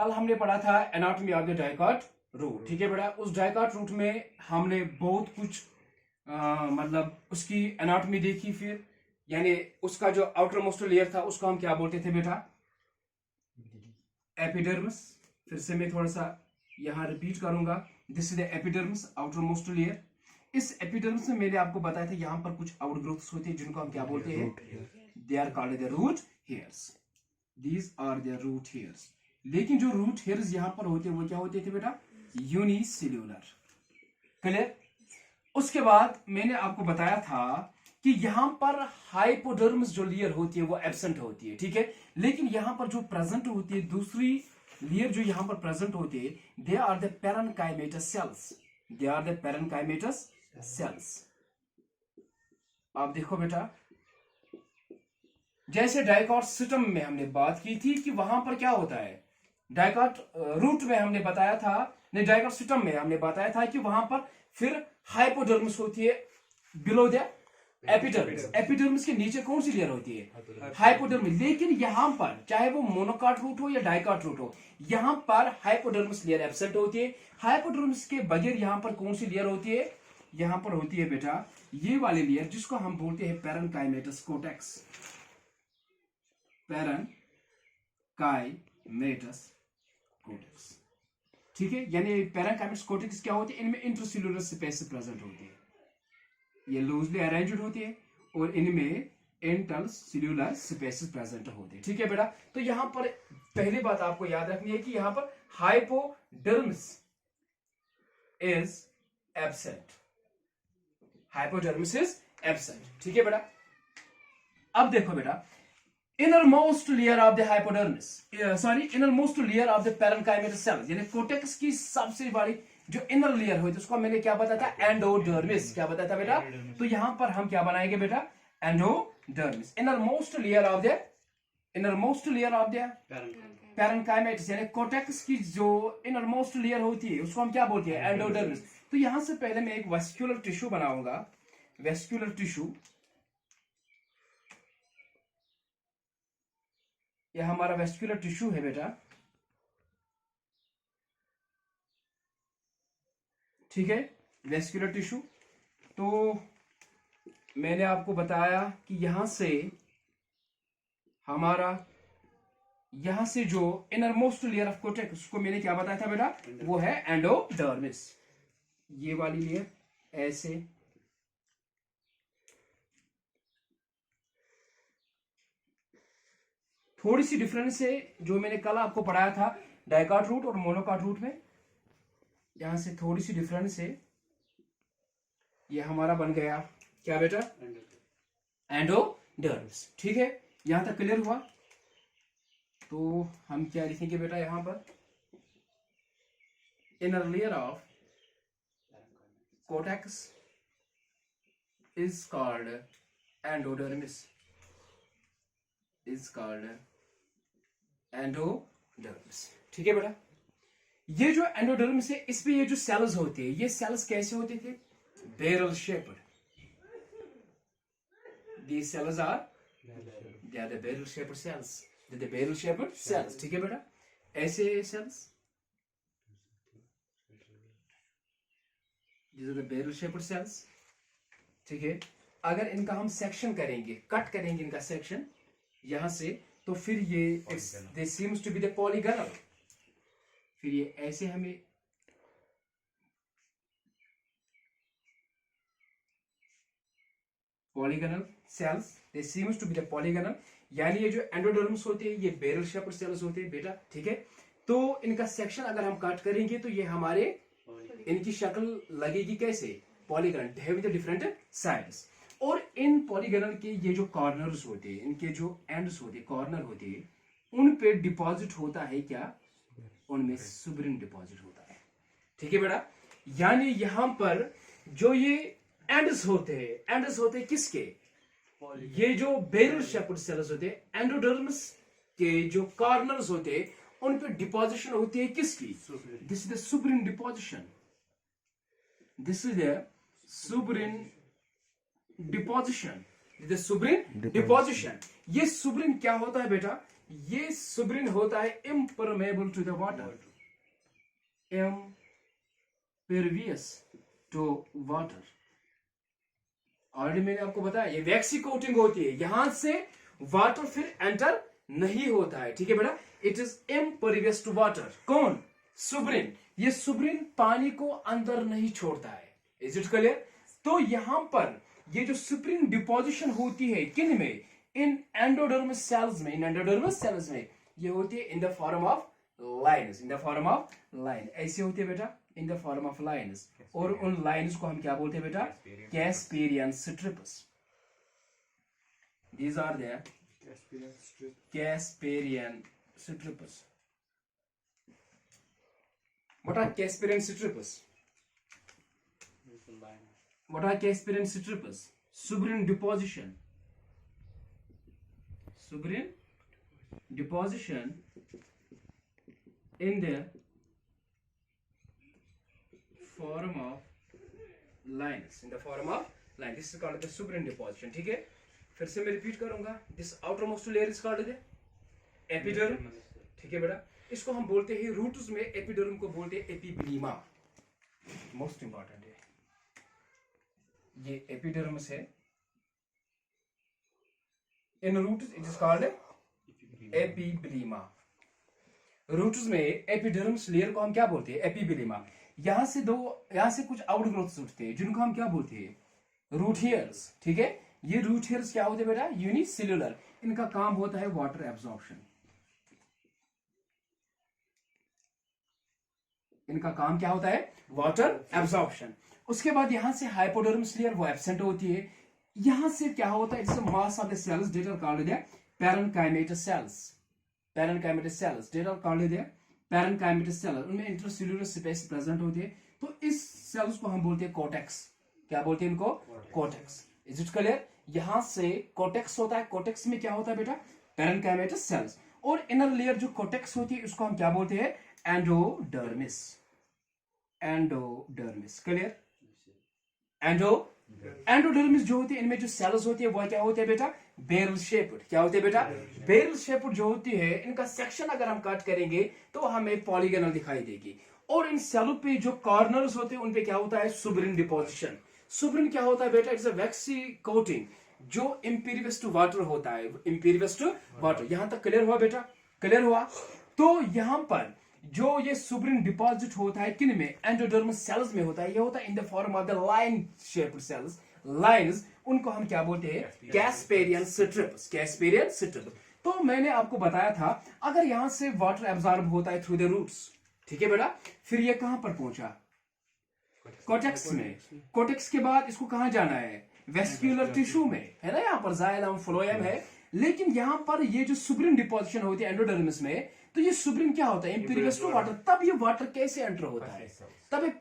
कल हमने पढ़ा था anatomy of the dicot root. ठीक है बेटा, उस डाइकॉट रूट में हमने बहुत कुछ मतलब उसकी एनाटॉमी देखी। फिर यानी उसका जो आउटर मोस्ट लेयर था उसको हम क्या बोलते थे बेटा? एपिडर्मिस। फिर से मैं थोड़ा सा यहाँ रिपीट करूंगा, this is the epidermis, outer most layer. इस एपिडर्मिस में मैंने आपको बताया था यहाँ पर कुछ आउटग्रोथ्स होते हैं जिनको हम क्या बोलते हैं? They are called the root hairs. These are the root hairs. लेकिन जो रूट हेयर्स यहाँ पर होते हैं वो क्या होते थे बेटा? यूनिसेल्यूलर। क्लियर? उसके बाद मैंने आपको बताया था कि यहां पर हाइपोडर्मिस जो लेयर होती है वो एब्सेंट होती है। ठीक है, लेकिन यहां पर जो प्रेजेंट होती है दूसरी लेयर जो यहां पर प्रेजेंट होती है, they are the parenchymatous cells. They are the parenchymatous cells. आप देखो बेटा, जैसे डाइकॉट सिस्टम में हमने बात की थी कि वहां पर क्या होता है, डाइकॉट रूट में हमने बताया था, नहीं डाइकॉट सिस्टम में हमने बताया था कि वहां पर फिर हाइपोडर्मिस होती है बिलो द एपिडर्मिस। एपिडर्मिस के नीचे कौन सी लेयर होती है? हाइपोडर्मिस। लेकिन यहां पर चाहे वो मोनोकॉट रूट हो या डाइकॉट रूट हो, यहां पर हाइपोडर्मिस लेयर एब्सेंट होती है। हाइपोडर्मिस के बगैर यहां पर कौन सी लेयर होती है? यहां पर होती है बेटा ये वाली लेयर जिसको हम बोलते हैं पैरेन्काइमेटस कोर्टेक्स। Parenchymatous cortex. ठीक है, यानी पैरेन्काइमेटस कोर्टेक्स क्या होती है? इनमें इंट्रासेल्युलर स्पेस प्रेजेंट होती है, ये लूजली अरेंज्ड होती है और इनमें इंटरसेल्युलर स्पेसेस प्रेजेंट होते हैं। ठीक है बेटा, तो यहां पर पहली बात आपको याद रखनी है कि यहां पर hypodermis is absent. Hypodermis is absent. ठीक है बेटा, अब देखो बेटा, innermost layer of the hypodermis, sorry innermost layer of the parenchymatous sales, यानी कोर्टेक्स की सबसे बड़ी जो इनर लेयर होती है उसको मैंने क्या बताया था? एंडोडर्मिस। क्या बताया था बेटा? तो यहां पर हम क्या बनाएंगे बेटा? Endodermis. Innermost layer of the parenchymatous, यानी कोर्टेक्स की जो इनरमोस्ट लेयर होती है उसको हम क्या बोलते हैं? एंडोडर्मिस। तो यहां से पहले मैं एक वेस्क्यूलर टिश्यू बनाऊंगा। वेस्क्यूलर टिश्यू, यह हमारा वेस्क्यूलर टिश्यू है बेटा। ठीक है, वेस्क्यूलर टिश्यू। तो मैंने आपको बताया कि यहां से हमारा यहां से जो इनरमोस्ट लेयर ऑफ कोर्टेक्स उसको मैंने क्या बताया था बेटा? वो है एंडोडर्मिस। ये वाली लेयर ऐसे, थोड़ी सी डिफरेंस है जो मैंने कल आपको पढ़ाया था डाइकॉट रूट और मोनोकॉट रूट में, यहां से थोड़ी सी डिफरेंस है। ये हमारा बन गया क्या बेटा? एंडोडर्मिस। ठीक है, यहां तक क्लियर हुआ? तो हम क्या लिखेंगे बेटा यहां पर? Inner layer of cortex is called endodermis, is called endodermis. ठीक है बेटा, ये जो एंडोडर्मिस है इसमें ये जो सेल्स होते हैं, ये सेल्स कैसे होते थे? Barrel shaped. These cells are they are the barrel shaped cells. They're the barrel shaped cells. ठीक है बेटा, ऐसे cells, these are the barrel shaped cells. ठीक है, अगर इनका हम सेक्शन करेंगे, कट करेंगे इनका सेक्शन यहां से, तो फिर ये they seems to be the polygonal। फिर ये ऐसे हमें polygonal cells, they seems to be the polygonal, यानी ये जो एंडोडर्मिस होते हैं ये बैरल शेप्ड सेल्स होते हैं बेटा। ठीक है, तो इनका सेक्शन अगर हम कट करेंगे तो ये हमारे इनकी शक्ल लगेगी कैसे? Polygonal, having the different sides. और इन पॉलीगनल के ये जो कॉर्नर्स होते हैं, इनके जो एंड्स होते हैं, कॉर्नर होते हैं, उन पे डिपॉजिट होता है क्या? उनमें सुब्रिन डिपॉजिट होता है। ठीक है बेटा, यानी यहां पर जो ये एंड्स होते हैं किसके? ये जो बैरल शेप्ड सेल्स होते हैं, एंडोडर्मिस के जो कॉर्नर्स होते हैं उन पे डिपोजिशन होती है किसकी? This is the suberin deposition. This is the suberin deposition. The suberin deposition. ये सुब्रिन क्या होता है बेटा? ये सुब्रिन होता है impermeable to the water, impervious to water. Already मैंने आपको बताया ये वैक्सी कोटिंग होती है, यहां से वाटर फिर एंटर नहीं होता है, ठीक है बेटा। It is impervious to water. कौन? सुब्रिन। ये सुब्रिन पानी को अंदर नहीं छोड़ता है। Is it clear? तो यहां पर ये जो सुब्रिन डिपोजिशन होती है किन में? इन एंडोडर्मस सेल्स में। इन एंडोडर्मस सेल्स में ये होती है in the form of lines, in the form of line. ऐसे होती है बेटा, in the form of lines. और उन लाइन्स को हम क्या बोलते हैं बेटा? Casparian strips. These are there Casparian stripes. What are Casparian stripes? What are Casparian stripes? Suberin deposition. Suberin deposition in the form of lines. In the form of line. This is called the Suberin deposition. ठीक है? फिर से मैं repeat करूंगा। This outer most layer is called the epiderm, ठीक है बेटा। इसको हम बोलते हैं रूट्स में, एपिडर्म को बोलते हैं एपिब्लीमा। मोस्ट इंपॉर्टेंट है ये एपिडर्मस है। In roots it is called epiblema. Roots में एपिडर्मस लेयर को हम क्या बोलते हैं? एपिब्लीमा। यहां से कुछ आउटग्रोथ्स उठते हैं जिनको हम क्या बोलते हैं? रूट हेयर्स, ठीक है। ये रूट हेयर्स क्या होते हैं बेटा? यूनिसेल्युलर। इनका काम होता है वाटर एब्जॉर्प्शन। इनका काम क्या होता है? Water absorption. उसके बाद यहां से हाइपोडर्मस लेयर वो एब्सेंट होती है। यहां से क्या होता है? It's mass of the cells that are called the parenchymatous cells. Parenchymatous cells that are called the parenchymatous cells. उनमें इंटरसेल्युलर स्पेस प्रेजेंट होती है। तो इस सेल्स को हम बोलते हैं कोटेक्स। क्या बोलते हैं इनको? कोटेक्स। Is it clear? यहां से कोटेक्स होता है। कोटेक्स में क्या होता है बेटा? Parenchymatous sales. और इनर लेयर जो कोटेक्स होती है उसको हम क्या बोलते हैं? एंडोडर्मिस। एंडोडर्मिस। क्लियर? एंडोडर्मिस जो होती है, इनमें जो सेल्स होती है वो क्या होते हैं बेटा? Barrel shaped. क्या होते हैं बेटा? बैरल शेप्ड जो होती है, इनका सेक्शन अगर हम कट करेंगे तो हमें पॉलीगोनल दिखाई देगी। और इन सेलों पे जो कॉर्नर्स होते हैं उनपे क्या होता है? सुब्रिन डिपोजिशन। सुब्रिन क्या होता है बेटा? इट्स अ वैक्सी कोटिंग जो इम्पीरियस टू वाटर होता है। Impervious to water. यहां तक क्लियर हुआ बेटा? क्लियर हुआ? तो यहां पर जो ये सुब्रिन डिपॉजिट होता है किन में? एंडोडर्मस सेल्स में होता है। ये होता है in the form of the line shaped cells. Lines, उनको हम क्या बोलते हैं? Casparian strips. Casparian strips. तो मैंने आपको बताया था अगर यहां से वाटर एब्जॉर्ब होता है थ्रू द रूट्स, ठीक है बेटा, फिर ये कहां पर पहुंचा? कोटेक्स में। कोटेक्स के बाद इसको कहां जाना है? वेस्क्यूलर टिश्यू में, है ना। यहाँ पर जाइलम फ्लोएम है। लेकिन यहाँ पर ये जो सुब्रिन डिपोजिशन होती है एंडोडर्मिस में, तो ये सुब्रिन क्या होता है? Impervious to water. तब ये वाटर कैसे एंटर होता है? तब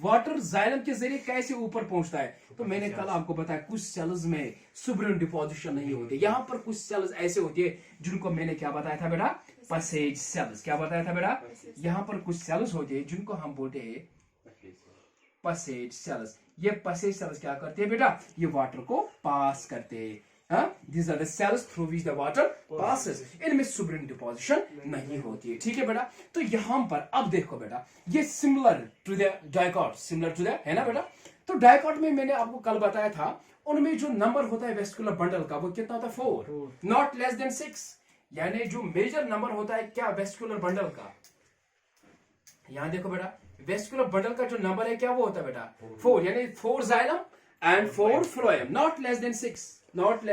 वाटर जाइलम के जरिए कैसे ऊपर पहुंचता है? तो मैंने कल आपको बताया कुछ सेल्स में सुब्रिन डिपोजिशन नहीं होती। यहाँ पर कुछ सेल्स ऐसे होती है जिनको मैंने क्या बताया था बेटा? Passage cells. क्या बताया था बेटा? यहाँ पर कुछ सेल्स होते हैं जिनको हम बोलते हैं पसेज सेल्स। ये पसेज सेल्स क्या करते हैं बेटा? ये वाटर को पास करते हैं। These are the cells through which the water passes. इनमें सुब्रिन डिपोजिशन नहीं होती है, ठीक है बेटा। तो यहां पर अब देखो बेटा, ये similar to the dicot, similar to the, है ना बेटा। तो डाइकॉट में मैंने आपको कल बताया था, उनमें जो नंबर होता है वेस्कुलर बंडल का वो कितना होता है? 4, नॉट लेस देन 6। यानी जो मेजर नंबर होता है क्या वेस्कुलर बंडल का? यहां देखो बेटा, वेस्कुलर बंडल का जो नंबर है क्या वो होता है बेटा? 4। यानी 4 xylem and 4 phloem. Not less than 6, not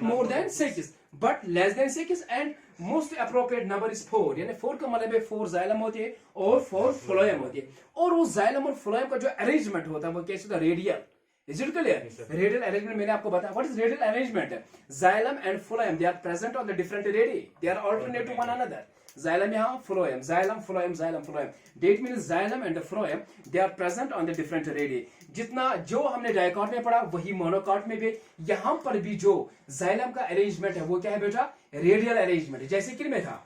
more than 6, but less than 6, and most appropriate number is 4। यानी 4 का मतलब है 4 जाइलम होती है और 4 फ्लोएम होती है। और वो जाइलम और फ्लोएम का जो अरेंजमेंट होता है वो कैसे होता है? Radial. Is it clear? Radial arrangement मैंने आपको बताया। What is radial arrangement? Xylem and phloem they are present on the different radii, they are alternate to one another. Xylem यहाँ, phloem, xylem, phloem, xylem, phloem. Date means xylem and the phloem, they are present on the different radii. जितना जो हमने dicot में पढ़ा वही monocot में भी। यहाँ पर भी जो xylem का अरेंजमेंट है वो क्या है बेटा? Radial arrangement. जैसे किन में था?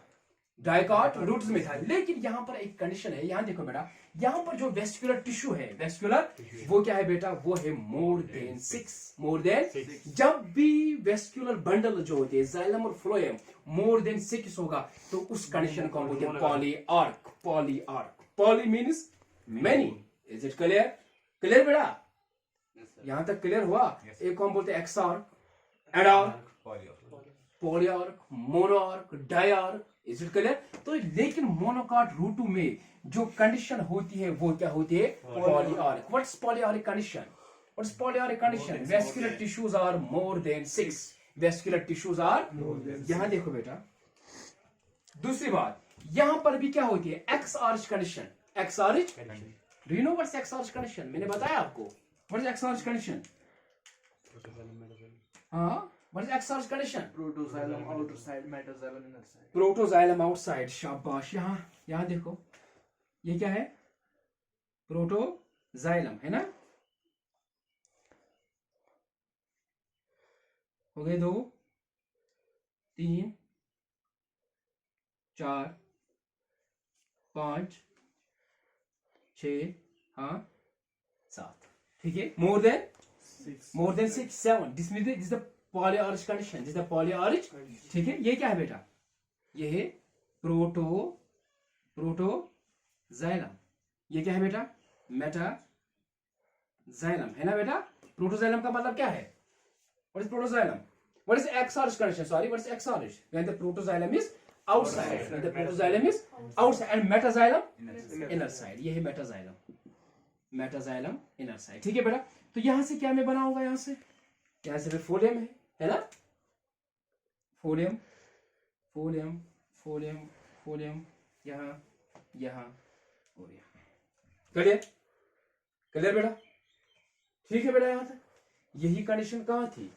डाइकॉट रूट्स में था। लेकिन यहाँ पर एक कंडीशन है, यहाँ देखो बेटा, यहाँ पर जो वेस्कुलर टिश्यू है, वेस्कुलर वो क्या है बेटा, वो है मोर देन 6, मोर देन। जब भी वेस्कुलर बंडल जो होते हैं जाइलम और फ्लोएम मोर देन 6 होगा तो उस कंडीशन को हम बोलते हैं polyarch. Polyarch, poly means many. Is it clear? Clear बेटा? यहां तक क्लियर हुआ? एक को हम बोलते हैं exarch, endarch, polyarch, monoarch, diarch. Is it clear? तो लेकिन मोनोकॉट रूट में जो कंडीशन होती है वो क्या होती है? Polyarch. What's polyarch condition? What's polyarch condition? Vascular tissues are more than 6। Vascular tissues are, यहां देखो बेटा, दूसरी बात यहां पर भी क्या होती है? X arch condition. X arch, do you know what's x arch condition? मैंने बताया आपको व्हाट्स एक्स आर्च कंडीशन। हाँ, what is X-arch condition? Protoxylem outer side, metaxylem inner side. Protoxylem outside, शाबाश। यहाँ देखो, ये क्या है? प्रोटोजाइलम है ना? हो गए 2, 3, 4, 5, 6, हाँ 7। ठीक है, more than 6, 7। This the polyarch condition, this the polyarch. ठीक है, ये क्या है बेटा? ये है प्रोटोजाइलम। ये क्या है बेटा? मेटाजाइलम है ना बेटा? प्रोटोजाइलम का मतलब क्या है? What is protoxylem? What is x arch condition? Sorry, what is x arch? When the protoxylem is outside, when the protoxylem is outside and metaxylem inner side. ये है मेटाजाइलम, मेटाजाइलम इनर साइड। ठीक है बेटा? तो यहां से क्या मैं बनाऊंगा? यहां से फोलियम है ना? फोलियम, फोलियम, फोलियम, फोलियम, यहां, यहां और यहां। क्लियर? क्लियर बेटा? ठीक है बेटा? यहां तक यही कंडीशन कहां थी?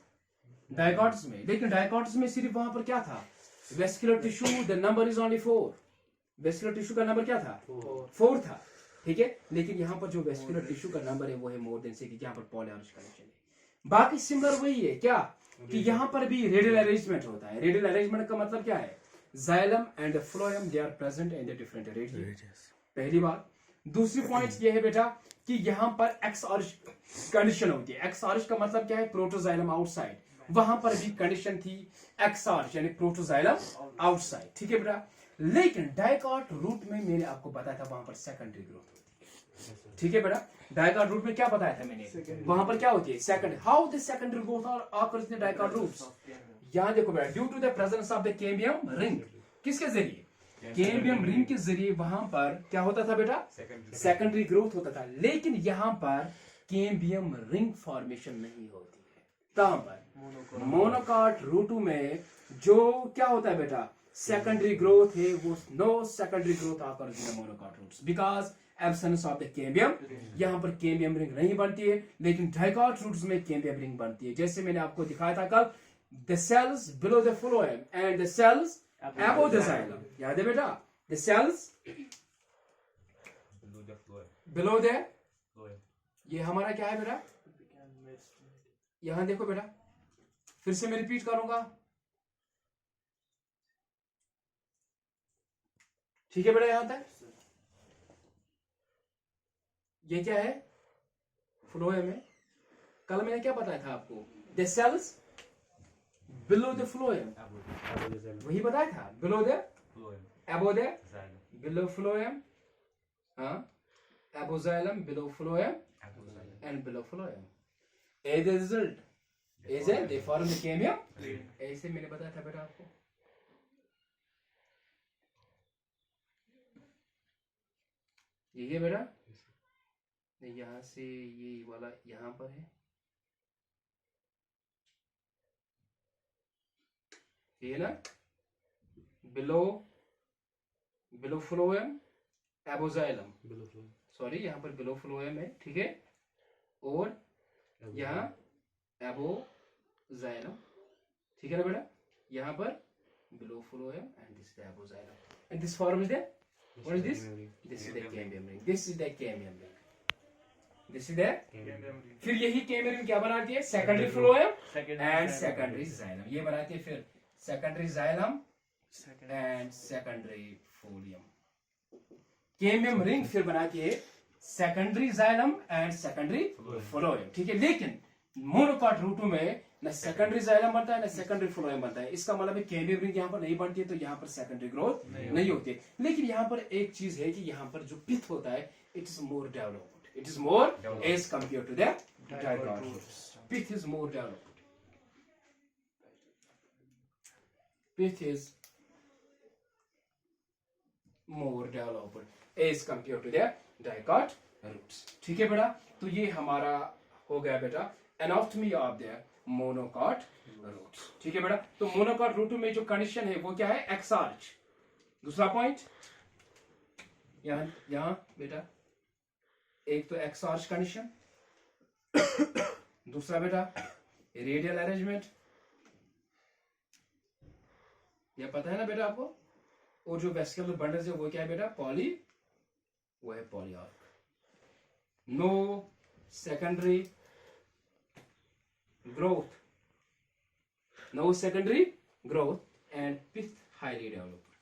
डाइकॉट्स में। लेकिन डाइकॉट्स में सिर्फ वहां पर क्या था? Vascular tissue, the number is only 4। Vascular tissue का नंबर क्या था? 4 था। ठीक है, लेकिन यहाँ पर जो वेस्कुलर टिश्यू का नंबर है वो है मोर देन 6। यहाँ पर पॉलीआर्च कंडीशन है। बाकी सिमिलर वही है क्या, कि यहाँ पर भी रेडियल अरेंजमेंट होता है। रेडियल अरेंजमेंट का मतलब क्या है? Xylem and phloem they are present in the different radius. पहली बात। दूसरी पॉइंट ये है बेटा कि यहाँ पर एक्स आर्च कंडीशन होती है। एक्स आर्च का मतलब क्या है? Protoxylem outside. वहां पर भी कंडीशन थी एक्स आर्च यानी प्रोटोजाइलम आउटसाइड। ठीक है बेटा? लेकिन डाइकॉट रूट में मैंने आपको बताया था वहां पर सेकेंडरी ग्रोथ होती है। ठीक है बेटा? डाइकॉट रूट में क्या बताया था मैंने? वहां पर क्या होती है? Second. How the secondary growth occurs in dicot roots? यहां देखो बेटा, due to the presence of the cambium ring. किसके जरिए? कैम्बियम रिंग के जरिए वहां पर क्या होता था बेटा? सेकेंडरी ग्रोथ होता था। लेकिन यहां पर कैम्बियम रिंग फॉर्मेशन नहीं होती है। कहां पर? मोनोकॉट रूट में जो क्या होता है बेटा? सेकेंडरी ग्रोथ है, वो no secondary growth occurs in monocot roots because absence of the cambium. यहां पर कैम्बियम रिंग नहीं बनती है। लेकिन डाइकॉट रूट्स में कैम्बियम रिंग बनती है। जैसे मैंने आपको दिखाया था कल, the cells below the phloem and the cells above the xylem. याद है बेटा? द सेल्स बिलो द, ये हमारा क्या है बेटा? यहां देखो बेटा, फिर से मैं रिपीट करूंगा। ठीक है बेटा? यहां तक ये क्या है? फ्लोएम है। कल मैंने क्या बताया था आपको? The cells below the phloem, वही बताया था। Below the, above the, below phloem, हाँ, above xylem, below phloem and below phloem. As the result is a they form the cambium. ऐसे मैंने बताया था बेटा आपको। यही है बेटा? यहां से ये वाला यहां पर है, ये ना? बिलो, बिलो फ्लोएम, अबो जाइलम, सॉरी यहाँ पर बिलो फ्लोएम है। ठीक है? और यहाँ अबो जाइलम। ठीक है ना बेटा? यहाँ पर below phloem and this is above xylem and this form is the, what is this? This is the cambium ring. This is the cambium ring. This is the, फिर यही कैम्बियम रिंग क्या बनाती है? Secondary phloem and secondary xylem. ये बनाती है फिर secondary xylem Second. and secondary folium. Cambium ring फिर बना के secondary xylem and secondary phloem, ठीक है। लेकिन मोनोकॉट रूटू में न सेकेंडरी जाइलम बनता है न सेकेंडरी फ्लोएम बनता है। इसका मतलब है कैम्बियम रिंग यहाँ पर नहीं बनती है, तो यहाँ पर सेकेंडरी ग्रोथ नहीं होती है। लेकिन यहाँ पर एक चीज है कि यहाँ पर जो पिथ होता है it is more developed, it is more as compare to the dicot roots. Pith is more developed, pith is more developed as compared to the dicot roots, ठीक है बेटा। तो ये हमारा हो गया बेटा anatomy of the monocot roots, ठीक है बेटा। तो monocot root में जो कंडीशन है वो क्या है, एक्सार्च। दूसरा पॉइंट यहाँ बेटा, एक तो एक्सार्च कंडीशन, दूसरा बेटा रेडियल अरेंजमेंट, ये पता है ना बेटा आपको। और जो वेस्कुलर बंडल्स है वो क्या है बेटा, वो है polyarch. No secondary growth, no secondary growth and pith highly developed,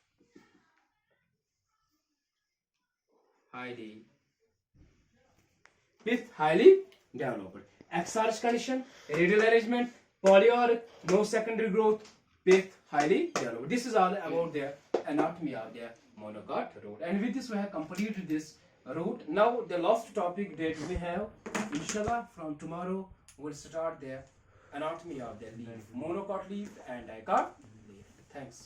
pith highly developed. Exarch condition, radial arrangement, polyarch, no secondary growth, pith highly developed. This is all about their anatomy of their monocot root. And with this we have completed this root. Now the last topic that we have, inshallah from tomorrow we'll start the anatomy of the leaf, monocot leaf and dicot leaf. Thanks.